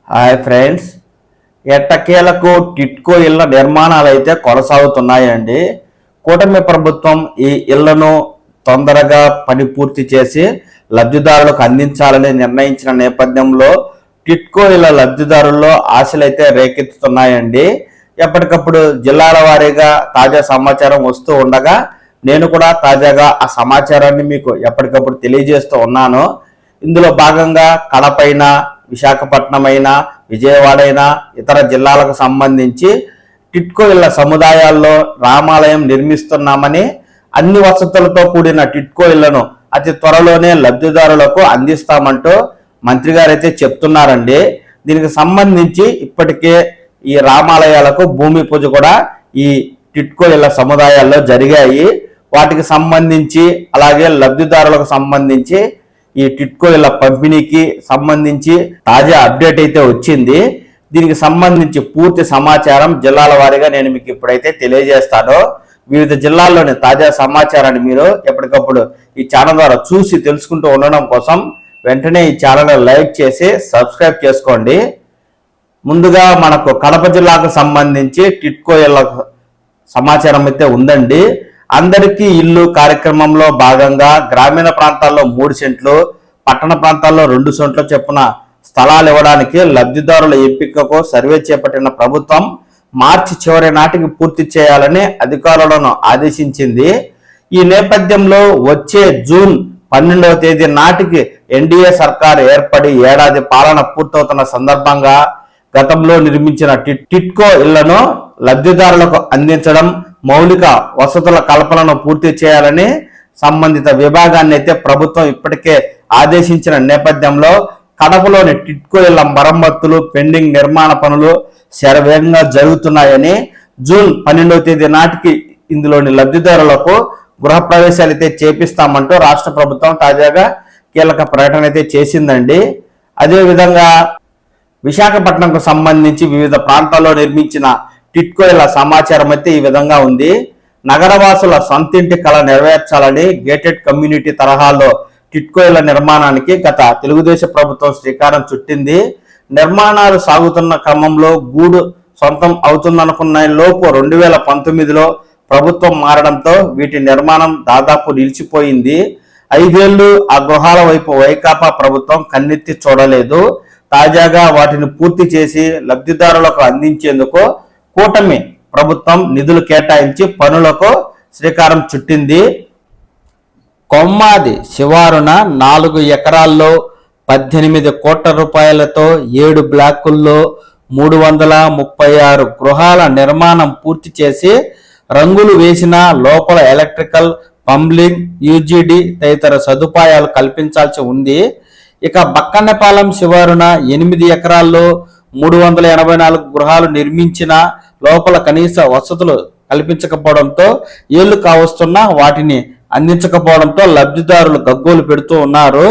Hi friends, ఎట్టకేలకు టిట్కో ఇళ్ల నిర్మాణాలు అయితే కొనసాగుతున్నాయండి. కూటమి ప్రభుత్వం ఈ ఇళ్లను తొందరగా పని పూర్తి చేసి లబ్ధిదారులకు అందించాలని నిర్ణయించిన నేపథ్యంలో టిట్కో ఇళ్ల లబ్ధిదారుల్లో ఆశలైతే రేకెత్తుతున్నాయండి. ఎప్పటికప్పుడు జిల్లాల వారీగా తాజా సమాచారం వస్తూ ఉండగా నేను కూడా తాజాగా ఆ సమాచారాన్ని మీకు ఎప్పటికప్పుడు తెలియజేస్తూ ఉన్నాను. ఇందులో భాగంగా కడపైన, విశాఖపట్నం అయినా, విజయవాడ అయినా, ఇతర జిల్లాలకు సంబంధించి టిట్కో ఇళ్ల సముదాయాల్లో రామాలయం నిర్మిస్తున్నామని, అన్ని వసతులతో కూడిన టిట్కో ఇళ్లను అతి త్వరలోనే లబ్ధిదారులకు అందిస్తామంటూ మంత్రి గారు అయితే చెప్తున్నారండి. దీనికి సంబంధించి ఇప్పటికే ఈ రామాలయాలకు భూమి పూజ కూడా ఈ టిట్కో ఇళ్ల సముదాయాల్లో జరిగాయి. వాటికి సంబంధించి అలాగే లబ్ధిదారులకు సంబంధించి ఈ టిట్కో ఇళ్ల పంపిణీకి సంబంధించి తాజా అప్డేట్ అయితే వచ్చింది. దీనికి సంబంధించి పూర్తి సమాచారం జిల్లాల వారీగా నేను మీకు ఇప్పుడైతే తెలియజేస్తాను. వివిధ జిల్లాల్లోని తాజా సమాచారాన్ని మీరు ఎప్పటికప్పుడు ఈ ఛానల్ ద్వారా చూసి తెలుసుకుంటూ ఉండడం కోసం వెంటనే ఈ ఛానల్ లైక్ చేసి సబ్స్క్రైబ్ చేసుకోండి. ముందుగా మనకు కడప జిల్లాకు సంబంధించి టిట్కో ఇళ్ల సమాచారం అయితే ఉందండి. అందరికీ ఇల్లు కార్యక్రమంలో భాగంగా గ్రామీణ ప్రాంతాల్లో 3 సెంట్లు, పట్టణ ప్రాంతాల్లో 2 సెంట్ల చొప్పున స్థలాలు ఇవ్వడానికి లబ్ధిదారుల ఎంపికకు సర్వే చేపట్టిన ప్రభుత్వం మార్చి చివరి నాటికి పూర్తి చేయాలని అధికారులను ఆదేశించింది. ఈ నేపథ్యంలో వచ్చే జూన్ 12వ తేదీ నాటికి ఎన్డీఏ సర్కార్ ఏర్పడి ఏడాది పాలన పూర్తవుతున్న సందర్భంగా గతంలో నిర్మించిన టిట్కో ఇళ్లను లబ్ధిదారులకు అందించడం, మౌలిక వసతుల కల్పనను పూర్తి చేయాలని సంబంధిత విభాగాన్ని అయితే ప్రభుత్వం ఇప్పటికే ఆదేశించిన నేపథ్యంలో కడపలోని టిట్కో ఇళ్ల మరమ్మతులు, పెండింగ్ నిర్మాణ పనులు శరవేగంగా జరుగుతున్నాయని, జూన్ 12వ తేదీ నాటికి ఇందులోని లబ్ధిదారులకు గృహప్రవేశాలు అయితే చేపిస్తామంటూ రాష్ట్ర ప్రభుత్వం తాజాగా కీలక ప్రకటన అయితే చేసిందండి. అదేవిధంగా విశాఖపట్నంకు సంబంధించి వివిధ ప్రాంతాల్లో నిర్మించిన టిట్కో ఇళ్ల సమాచారం అయితే ఈ విధంగా ఉంది. నగరవాసుల సొంతింటి కళ నెరవేర్చాలని గేటెడ్ కమ్యూనిటీ తరహాలో టిట్కో ఇళ్ల నిర్మాణానికి గత తెలుగుదేశం ప్రభుత్వం శ్రీకారం చుట్టింది. నిర్మాణాలు సాగుతున్న క్రమంలో గూడు సొంతం అవుతుందనుకున్న లోపు 2019లో ప్రభుత్వం మారడంతో వీటి నిర్మాణం దాదాపు నిలిచిపోయింది. 5 ఏళ్లు ఆ గృహాల వైపు వైకాపా ప్రభుత్వం కన్నెత్తి చూడలేదు. తాజాగా వాటిని పూర్తి చేసి లబ్ధిదారులకు అందించేందుకు కూటమి ప్రభుత్వం నిధులు కేటాయించి పనులకు శ్రీకారం చుట్టింది. కొమ్మాది శివారున 4 ఎకరాల్లో 18 కోట్ల రూపాయలతో 7 బ్లాకుల్లో 336 గృహాల నిర్మాణం పూర్తి చేసి రంగులు వేసిన లోపల ఎలక్ట్రికల్, పంబ్లింగ్, యూజీడీ తదితర సదుపాయాలు కల్పించాల్సి ఉంది. ఇక బక్కన్నపాలెం శివారున 8 ఎకరాల్లో 384 గృహాలు నిర్మించిన లోపల కనీస వసతులు కల్పించకపోవడంతో ఏళ్లు కావస్తున్నా వాటిని అందించకపోవడంతో లబ్ధిదారులు గగ్గోలు పెడుతూ ఉన్నారు.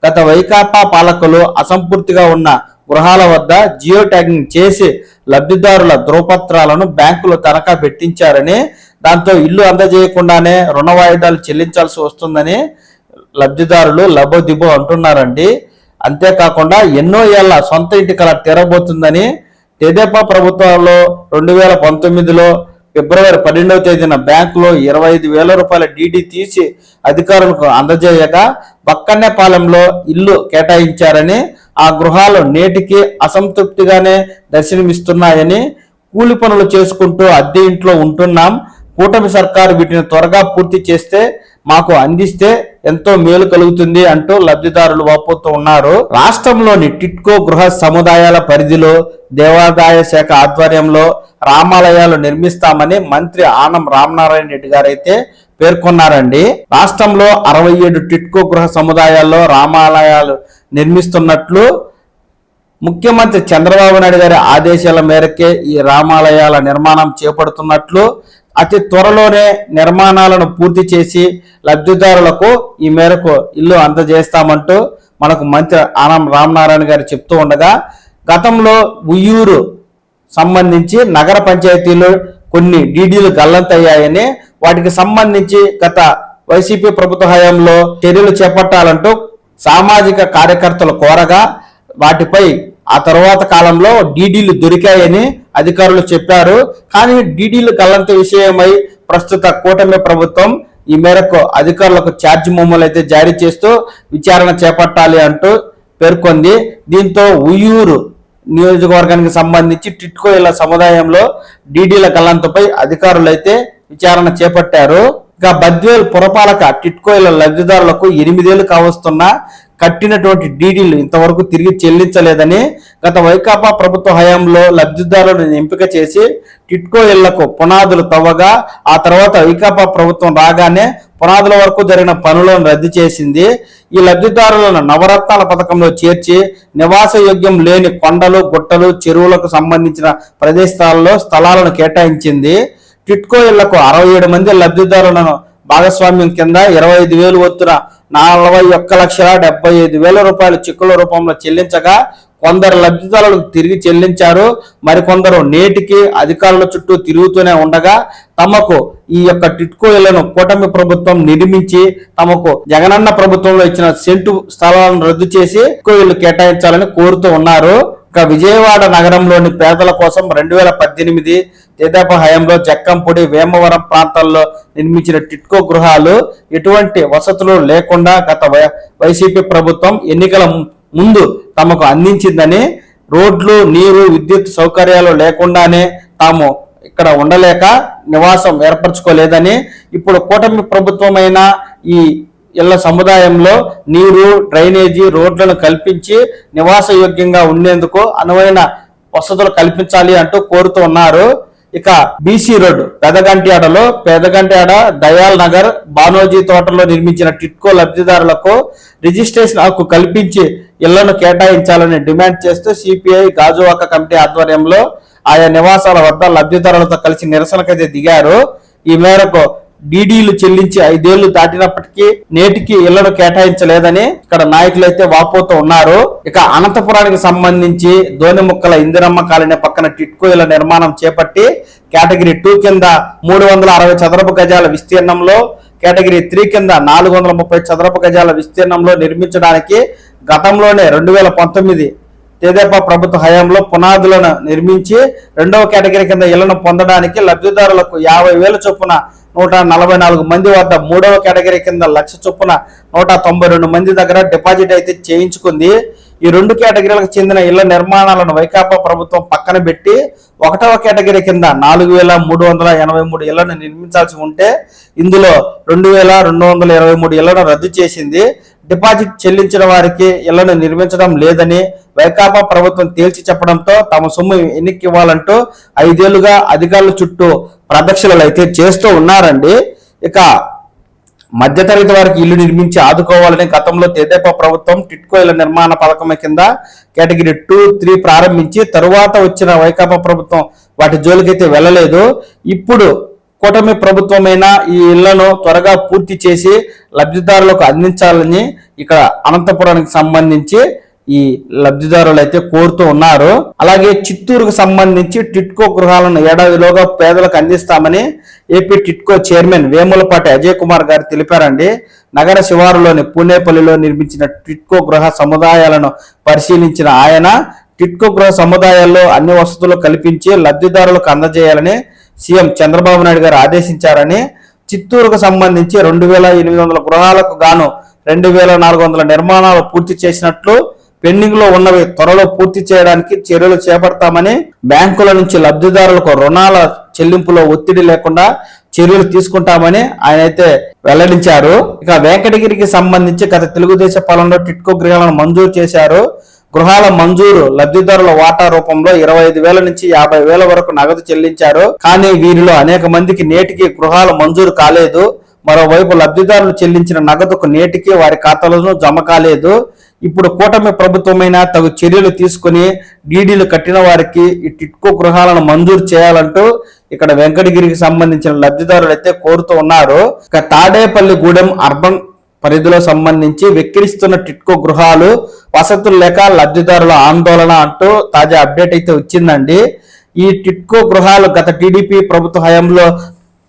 గత వైకాపా పాలకులు అసంపూర్తిగా ఉన్న గృహాల వద్ద జియో ట్యాగింగ్ చేసి లబ్ధిదారుల ధృవపత్రాలను బ్యాంకులు తనఖా పెట్టించారని, దాంతో ఇల్లు అందజేయకుండానే రుణ వాయిదాలు చెల్లించాల్సి వస్తుందని లబ్ధిదారులు లబోదిబో అంటున్నారండి. అంతేకాకుండా ఎన్నో ఏళ్ల సొంత ఇంటి కళ తీరబోతుందని తెదేపా ప్రభుత్వంలో 2019లో ఫిబ్రవరి 12వ తేదీన బ్యాంకులో 25,000 రూపాయల డీడీ తీసి అధికారులకు అందజేయగా బక్కన్నపాలెంలో ఇల్లు కేటాయించారని, ఆ గృహాలు నేటికి అసంతృప్తిగానే దర్శనమిస్తున్నాయని, కూలి పనులు చేసుకుంటూ అద్దె ఇంట్లో ఉంటున్నాం, కూటమి సర్కారు వీటిని త్వరగా పూర్తి చేస్తే మాకు అందిస్తే ఎంతో మేలు కలుగుతుంది అంటూ లబ్ధిదారులు వాపోతూ ఉన్నారు. రాష్ట్రంలోని టిట్కో గృహ సముదాయాల పరిధిలో దేవాదాయ శాఖ ఆధ్వర్యంలో రామాలయాలు నిర్మిస్తామని మంత్రి ఆనం రామనారాయణ రెడ్డి గారు అయితే పేర్కొన్నారండి. రాష్ట్రంలో 67 టిట్కో గృహ సముదాయాల్లో రామాలయాలు నిర్మిస్తున్నట్లు ముఖ్యమంత్రి చంద్రబాబు నాయుడు గారి ఆదేశాల మేరకే ఈ రామాలయాల నిర్మాణం చేపడుతున్నట్లు, అతి త్వరలోనే నిర్మాణాలను పూర్తి చేసి లబ్ధిదారులకు ఈ మేరకు ఇల్లు అందజేస్తామంటూ మనకు మంత్రి ఆనం రామనారాయణ గారు చెప్తూ ఉండగా, గతంలో ఉయ్యూరు సంబంధించి నగర పంచాయతీలు కొన్ని డీడీలు గల్లంతయ్యాయని, వాటికి సంబంధించి గత వైసీపీ ప్రభుత్వ హయాంలో చర్యలు చేపట్టాలంటూ సామాజిక కార్యకర్తలు కోరగా వాటిపై ఆ తర్వాత కాలంలో డీడీలు దొరికాయని అధికారులు చెప్పారు. కానీ డీడీలు గల్లంత విషయమై ప్రస్తుత కూటమి ప్రభుత్వం ఈ మేరకు అధికారులకు ఛార్జ్ మెమోలు అయితే జారీ చేస్తూ విచారణ చేపట్టాలి అంటూ పేర్కొంది. దీంతో ఉయ్యూరు నియోజకవర్గానికి సంబంధించి టిట్కో ఇళ్ల సముదాయంలో డీడీల గల్లంతపై అధికారులు అయితే విచారణ చేపట్టారు. ఇక బద్వేల్ పురపాలక టిట్కో ఇళ్ల లబ్ధిదారులకు 8 ఏళ్లు కావస్తున్నా కట్టినటువంటి డీడీలు ఇంతవరకు తిరిగి చెల్లించలేదని గత వైకాపా ప్రభుత్వ హయాంలో లబ్ధిదారులను ఎంపిక చేసి టిట్కో ఇళ్లకు పునాదులు తవ్వగా ఆ తర్వాత వైకాపా ప్రభుత్వం రాగానే పునాదుల వరకు జరిగిన పనులను రద్దు చేసింది. ఈ లబ్ధిదారులను నవరత్నాల పథకంలో చేర్చి నివాస యోగ్యం లేని కొండలు, గుట్టలు, చెరువులకు సంబంధించిన ప్రదేశాల్లో స్థలాలను కేటాయించింది. టిట్కో ఇళ్లకు 67 మంది లబ్ధిదారులను భాగస్వామ్యం కింద 25,000 ఒత్తున 41,75,000 రూపాయలు చెక్కుల రూపంలో చెల్లించగా కొందరు లబ్ధిదారులకు తిరిగి చెల్లించారు. మరికొందరు నేటికి అధికారుల చుట్టూ తిరుగుతూనే ఉండగా తమకు ఈ యొక్క టిట్కో ఇళ్లను కూటమి ప్రభుత్వం నిర్మించి తమకు జగనన్న ప్రభుత్వంలో ఇచ్చిన సెంటు స్థలాలను రద్దు చేసి టిట్కో ఇళ్లు కేటాయించాలని కోరుతూ ఉన్నారు. ఇక విజయవాడ నగరంలోని పేదల కోసం 2018 తెదేపా హయాంలో జక్కంపూడి, వేమవరం ప్రాంతాల్లో నిర్మించిన టిట్కో గృహాలు ఎటువంటి వసతులు లేకుండా గత వైసీపీ ప్రభుత్వం ఎన్నికల ముందు తమకు అందించిందని, రోడ్లు, నీరు, విద్యుత్ సౌకర్యాలు లేకుండానే తాము ఇక్కడ ఉండలేక నివాసం ఏర్పరచుకోలేదని, ఇప్పుడు కూటమి ప్రభుత్వమైన ఈ ఇళ్ల సముదాయంలో నీరు, డ్రైనేజీ, రోడ్లను కల్పించి నివాస యోగ్యంగా ఉండేందుకు అనువైన వసతులు కల్పించాలి అంటూ కోరుతూ ఉన్నారు. ఇక బీసీ రోడ్ పెదగంట్యాడ, దయాల్ నగర్, బానోజీ తోటలో నిర్మించిన టిట్కో లబ్ధిదారులకు రిజిస్ట్రేషన్ హక్కు కల్పించి ఇళ్లను కేటాయించాలని డిమాండ్ చేస్తూ సిపిఐ గాజువాక కమిటీ ఆధ్వర్యంలో ఆయా నివాసాల వద్ద లబ్ధిదారులతో కలిసి నిరసనకైతే దిగారు. ఈ మేరకు డీడీలు చెల్లించి 5 ఏళ్లు దాటినప్పటికీ నేటికి ఇళ్లను కేటాయించలేదని ఇక్కడ నాయకులు అయితే వాపోతూ ఉన్నారు. ఇక అనంతపురానికి సంబంధించి దోనిముక్కల ఇందిరమ్మ కాలనీ పక్కన టిట్కో ఇళ్ల నిర్మాణం చేపట్టి కేటగిరీ 2 కింద 360 చదరపు గజాల విస్తీర్ణంలో, కేటగిరీ 3 కింద 430 చదరపు గజాల విస్తీర్ణంలో నిర్మించడానికి గతంలోనే 2019 తెదేపా ప్రభుత్వ హయాంలో పునాదులను నిర్మించి 2వ కేటగిరీ కింద ఇళ్లను పొందడానికి లబ్ధిదారులకు 50,000 చొప్పున 144 మంది వద్ద, 3వ కేటగిరీ కింద 1,00,000 చొప్పున 192 మంది దగ్గర డిపాజిట్ అయితే చేయించుకుంది. ఈ 2 కేటగిరీలకు చెందిన ఇళ్ల నిర్మాణాలను వైకాపా ప్రభుత్వం పక్కన పెట్టి 1వ కేటగిరీ కింద 4,383 ఇళ్లను నిర్మించాల్సి ఉంటే ఇందులో 2,223 ఇళ్లను రద్దు చేసింది. డిపాజిట్ చెల్లించిన వారికి ఇళ్లను నిర్మించడం లేదని వైకాపా ప్రభుత్వం తేల్చి చెప్పడంతో తమ సొమ్ము ఎన్నిక ఇవ్వాలంటూ 5 ఏళ్లుగా అధికారుల చుట్టూ ప్రదక్షిణలు అయితే చేస్తూ ఉన్నారండి. ఇక మధ్యతరగతి వారికి ఇల్లు నిర్మించి ఆదుకోవాలని గతంలో తెదేపా ప్రభుత్వం టిట్కో ఇళ్ల నిర్మాణ పథకం కింద కేటగిరీ 2, 3 ప్రారంభించి తరువాత వచ్చిన వైకాపా ప్రభుత్వం వాటి జోలికైతే వెళ్ళలేదు. ఇప్పుడు కూటమి ప్రభుత్వమైన ఈ ఇళ్లను త్వరగా పూర్తి చేసి లబ్ధిదారులకు అందించాలని ఇక్కడ అనంతపురానికి సంబంధించి ఈ లబ్ధిదారులు అయితే కోరుతూ ఉన్నారు. అలాగే చిత్తూరుకు సంబంధించి టిట్కో గృహాలను ఏడాదిలోగా పేదలకు అందిస్తామని ఏపీ టిట్కో చైర్మన్ వేములపాటి అజయ్ కుమార్ గారు తెలిపారండి. నగర శివారులోని పూనేపల్లిలో నిర్మించిన టిట్కో గృహ సముదాయాలను పరిశీలించిన ఆయన టిట్కో గృహ సముదాయాల్లో అన్ని వసతులు కల్పించి లబ్ధిదారులకు అందజేయాలని సీఎం చంద్రబాబు నాయుడు గారు ఆదేశించారని, చిత్తూరుకు సంబంధించి 2,800 గృహాలకు గాను 2,400 నిర్మాణాలు పూర్తి చేసినట్లు, పెండింగ్ లో ఉన్నవి త్వరలో పూర్తి చేయడానికి చర్యలు చేపడతామని, బ్యాంకుల నుంచి లబ్ధిదారులకు రుణాల చెల్లింపులో ఒత్తిడి లేకుండా చర్యలు తీసుకుంటామని ఆయన అయితే వెల్లడించారు. ఇక వెంకటగిరికి సంబంధించి గత తెలుగుదేశం పాలనలో టిట్కో గృహాలను మంజూరు చేశారు. గృహాల మంజూరు లబ్ధిదారుల వాటా రూపంలో 25,000 నుంచి 50,000 వరకు నగదు చెల్లించారు. కానీ వీరిలో అనేక మందికి నేటికి గృహాలు మంజూరు కాలేదు. మరోవైపు లబ్ధిదారులు చెల్లించిన నగదుకు నేటికి వారి ఖాతాలను జమ కాలేదు. ఇప్పుడు కూటమి ప్రభుత్వమైన తగు చర్యలు తీసుకుని డీడీలు కట్టిన వారికి ఈ టిట్కో గృహాలను మంజూరు చేయాలంటూ ఇక్కడ వెంకటగిరికి సంబంధించిన లబ్ధిదారులు అయితే కోరుతూ ఉన్నారు. ఇక తాడేపల్లిగూడెం అర్బన్ పరిధిలో సంబంధించి వెక్కిరిస్తున్న టిట్కో గృహాలు, వసతులు లేక లబ్ధిదారుల ఆందోళన అంటూ తాజా అప్డేట్ అయితే వచ్చిందండి. ఈ టిట్కో గృహాలు గత టీడీపీ ప్రభుత్వ హయాంలో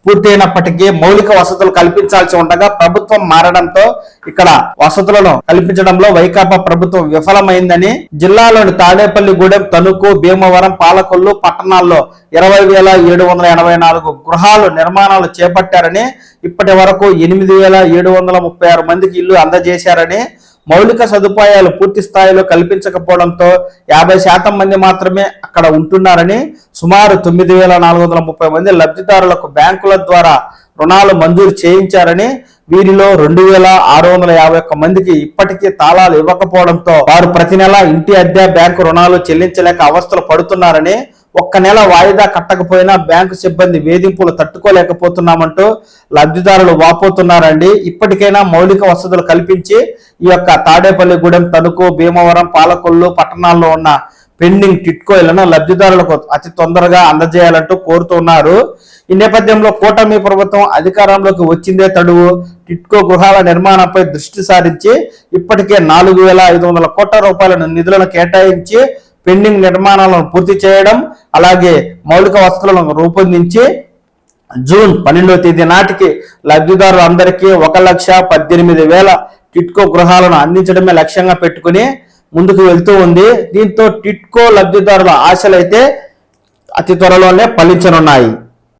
పూర్తయినప్పటికీ మౌలిక వసతులు కల్పించాల్సి ఉండగా ప్రభుత్వం మారడంతో ఇక్కడ వసతులను కల్పించడంలో వైకాపా ప్రభుత్వం విఫలమైందని జిల్లాలోని తాడేపల్లిగూడెం, తణుకు, భీమవరం, పాలకొల్లు పట్టణాల్లో 20,784 గృహాలు నిర్మాణాలు చేపట్టారని, ఇప్పటి వరకు 8,736 మందికి ఇల్లు అందజేశారని, మౌలిక సదుపాయాలు పూర్తి స్థాయిలో కల్పించకపోవడంతో 50% మంది మాత్రమే అక్కడ ఉంటున్నారని, సుమారు 9,430 మంది లబ్ధిదారులకు బ్యాంకుల ద్వారా రుణాలు మంజూరు చేయించారని, వీరిలో 2,651 మందికి ఇప్పటికీ తాళాలు ఇవ్వకపోవడంతో వారు ప్రతి నెల ఇంటి అద్దె, బ్యాంకు రుణాలు చెల్లించలేక అవస్థలు పడుతున్నారని, ఒక్క నెల వాయిదా కట్టకపోయినా బ్యాంకు సిబ్బంది వేధింపులు తట్టుకోలేకపోతున్నామంటూ లబ్ధిదారులు వాపోతున్నారండి. ఇప్పటికైనా మౌలిక వసతులు కల్పించి ఈ యొక్క తాడేపల్లిగూడెం, తణుకు, భీమవరం, పాలకొల్లు పట్టణాల్లో ఉన్న పెండింగ్ టిట్కో ఇళ్లను లబ్ధిదారులకు అతి తొందరగా అందజేయాలంటూ కోరుతున్నారు. ఈ నేపథ్యంలో కూటమి ప్రభుత్వం అధికారంలోకి వచ్చిందే తడువు టిట్కో గృహాల నిర్మాణంపై దృష్టి సారించి ఇప్పటికే 4,500 కోట్ల రూపాయల నిధులను కేటాయించి పెండింగ్ నిర్మాణాలను పూర్తి చేయడం, అలాగే మౌలిక వసతులను రూపొందించి జూన్ 12వ తేదీ నాటికి లబ్ధిదారులందరికీ 1,18,000 టిట్కో గృహాలను అందించడమే లక్ష్యంగా పెట్టుకుని ముందుకు వెళ్తూ ఉంది. దీంతో టిట్కో లబ్ధిదారుల ఆశలైతే అతి త్వరలోనే ఫలించనున్నాయి.